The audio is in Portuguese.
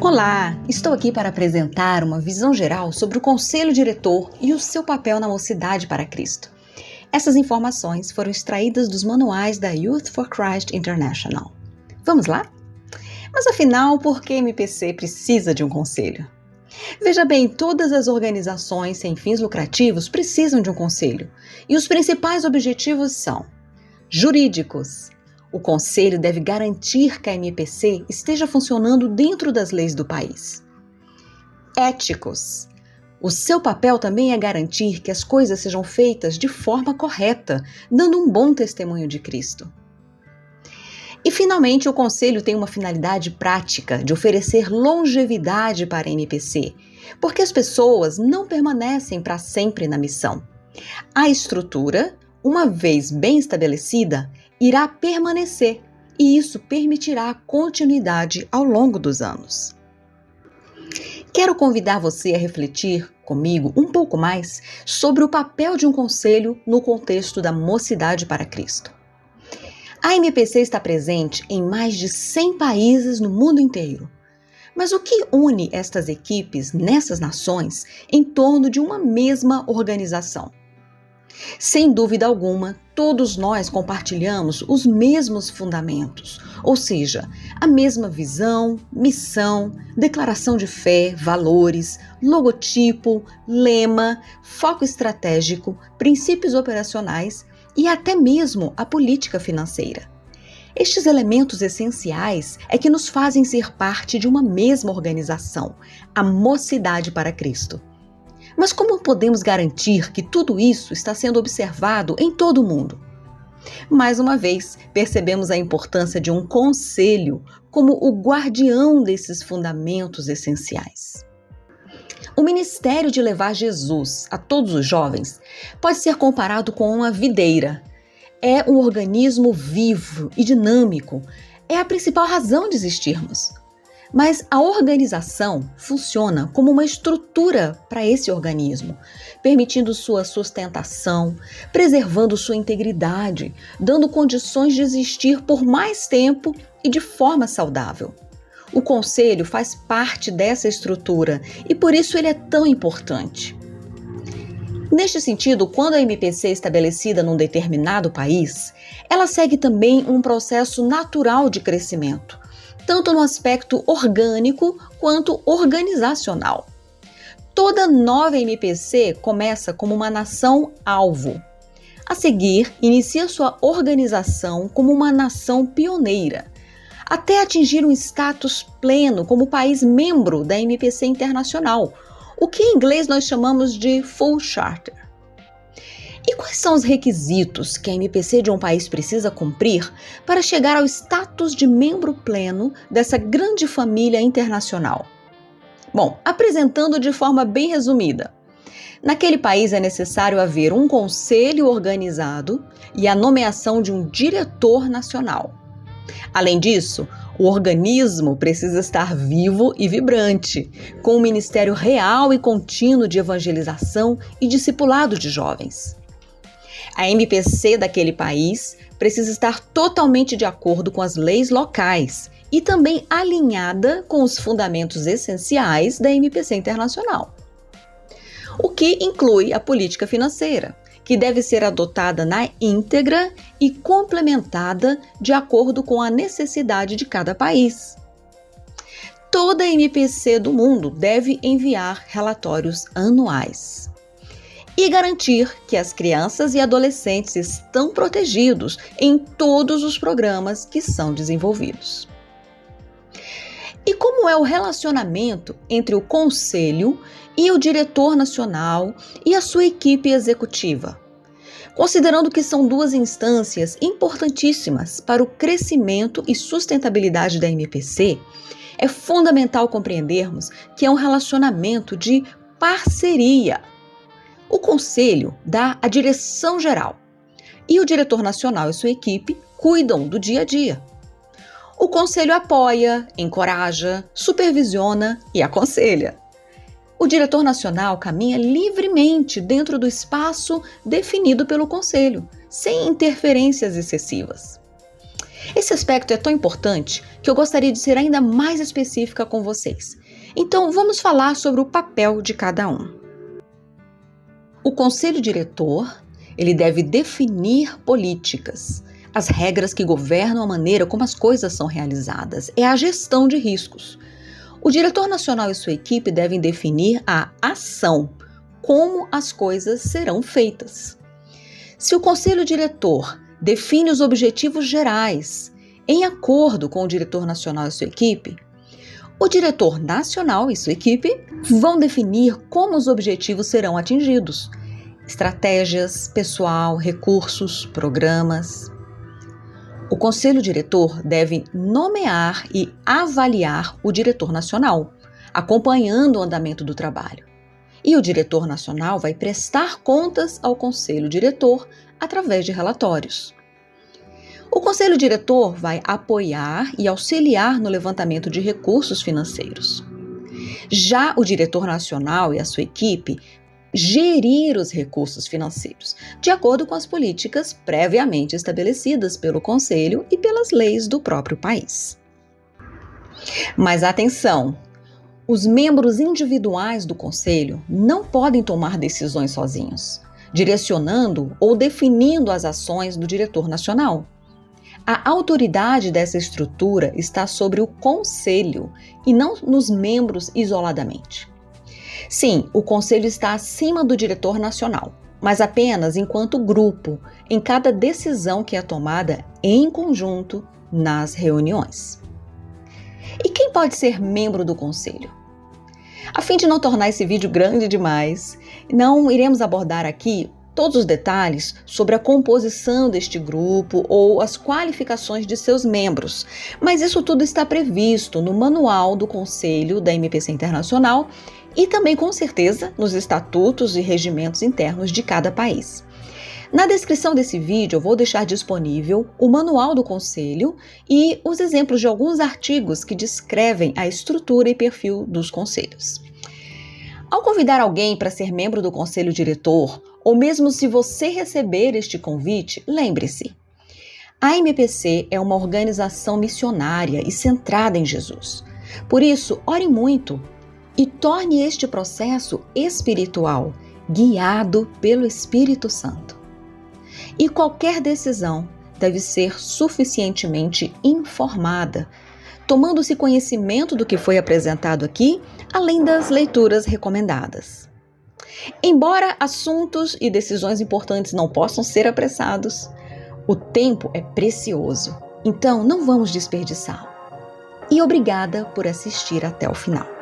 Olá, estou aqui para apresentar uma visão geral sobre o Conselho Diretor e o seu papel na Mocidade para Cristo. Essas informações foram extraídas dos manuais da Youth for Christ International. Vamos lá? Mas afinal, por que a MPC precisa de um conselho? Veja bem, todas as organizações sem fins lucrativos precisam de um conselho, e os principais objetivos são jurídicos. O Conselho deve garantir que a MPC esteja funcionando dentro das leis do país. Éticos. O seu papel também é garantir que as coisas sejam feitas de forma correta, dando um bom testemunho de Cristo. E, finalmente, o Conselho tem uma finalidade prática de oferecer longevidade para a MPC, porque as pessoas não permanecem para sempre na missão. A estrutura, uma vez bem estabelecida, irá permanecer, e isso permitirá continuidade ao longo dos anos. Quero convidar você a refletir comigo um pouco mais sobre o papel de um conselho no contexto da Mocidade para Cristo. A MPC está presente em mais de 100 países no mundo inteiro. Mas o que une estas equipes nessas nações em torno de uma mesma organização? Sem dúvida alguma, todos nós compartilhamos os mesmos fundamentos, ou seja, a mesma visão, missão, declaração de fé, valores, logotipo, lema, foco estratégico, princípios operacionais e até mesmo a política financeira. Estes elementos essenciais é que nos fazem ser parte de uma mesma organização, a Mocidade para Cristo. Mas como podemos garantir que tudo isso está sendo observado em todo o mundo? Mais uma vez, percebemos a importância de um conselho como o guardião desses fundamentos essenciais. O ministério de levar Jesus a todos os jovens pode ser comparado com uma videira. É um organismo vivo e dinâmico. É a principal razão de existirmos. Mas a organização funciona como uma estrutura para esse organismo, permitindo sua sustentação, preservando sua integridade, dando condições de existir por mais tempo e de forma saudável. O conselho faz parte dessa estrutura e por isso ele é tão importante. Neste sentido, quando a MPC é estabelecida num determinado país, ela segue também um processo natural de crescimento, tanto no aspecto orgânico quanto organizacional. Toda nova MPC começa como uma nação-alvo. A seguir, inicia sua organização como uma nação pioneira, até atingir um status pleno como país membro da MPC internacional, o que em inglês nós chamamos de Full Charter. E quais são os requisitos que a MPC de um país precisa cumprir para chegar ao status de membro pleno dessa grande família internacional? Bom, apresentando de forma bem resumida, naquele país é necessário haver um conselho organizado e a nomeação de um diretor nacional. Além disso, o organismo precisa estar vivo e vibrante, com um ministério real e contínuo de evangelização e discipulado de jovens. A MPC daquele país precisa estar totalmente de acordo com as leis locais e também alinhada com os fundamentos essenciais da MPC internacional. O que inclui a política financeira, que deve ser adotada na íntegra e complementada de acordo com a necessidade de cada país. Toda MPC do mundo deve enviar relatórios anuais e garantir que as crianças e adolescentes estão protegidos em todos os programas que são desenvolvidos. E como é o relacionamento entre o Conselho e o Diretor Nacional e a sua equipe executiva? Considerando que são duas instâncias importantíssimas para o crescimento e sustentabilidade da MPC, é fundamental compreendermos que é um relacionamento de parceria. O Conselho dá a direção geral e o Diretor Nacional e sua equipe cuidam do dia a dia. O Conselho apoia, encoraja, supervisiona e aconselha. O Diretor Nacional caminha livremente dentro do espaço definido pelo Conselho, sem interferências excessivas. Esse aspecto é tão importante que eu gostaria de ser ainda mais específica com vocês. Então, vamos falar sobre o papel de cada um. O conselho diretor, ele deve definir políticas, as regras que governam a maneira como as coisas são realizadas, é a gestão de riscos. O diretor nacional e sua equipe devem definir a ação, como as coisas serão feitas. Se o conselho diretor define os objetivos gerais, em acordo com o diretor nacional e sua equipe, o diretor nacional e sua equipe vão definir como os objetivos serão atingidos, estratégias, pessoal, recursos, programas. O conselho diretor deve nomear e avaliar o diretor nacional, acompanhando o andamento do trabalho. E o diretor nacional vai prestar contas ao conselho diretor através de relatórios. O conselho diretor vai apoiar e auxiliar no levantamento de recursos financeiros. Já o diretor nacional e a sua equipe gerir os recursos financeiros, de acordo com as políticas previamente estabelecidas pelo Conselho e pelas leis do próprio país. Mas atenção! Os membros individuais do Conselho não podem tomar decisões sozinhos, direcionando ou definindo as ações do diretor nacional. A autoridade dessa estrutura está sobre o Conselho e não nos membros isoladamente. Sim, o Conselho está acima do diretor nacional, mas apenas enquanto grupo, em cada decisão que é tomada em conjunto nas reuniões. E quem pode ser membro do Conselho? A fim de não tornar esse vídeo grande demais, não iremos abordar aqui todos os detalhes sobre a composição deste grupo ou as qualificações de seus membros, mas isso tudo está previsto no Manual do Conselho da MPC Internacional e também, com certeza, nos estatutos e regimentos internos de cada país. Na descrição desse vídeo eu vou deixar disponível o Manual do Conselho e os exemplos de alguns artigos que descrevem a estrutura e perfil dos conselhos. Ao convidar alguém para ser membro do Conselho Diretor, ou mesmo se você receber este convite, lembre-se, a MPC é uma organização missionária e centrada em Jesus. Por isso, ore muito e torne este processo espiritual, guiado pelo Espírito Santo. E qualquer decisão deve ser suficientemente informada, tomando-se conhecimento do que foi apresentado aqui, além das leituras recomendadas. Embora assuntos e decisões importantes não possam ser apressados, o tempo é precioso, então não vamos desperdiçá-lo. E obrigada por assistir até o final.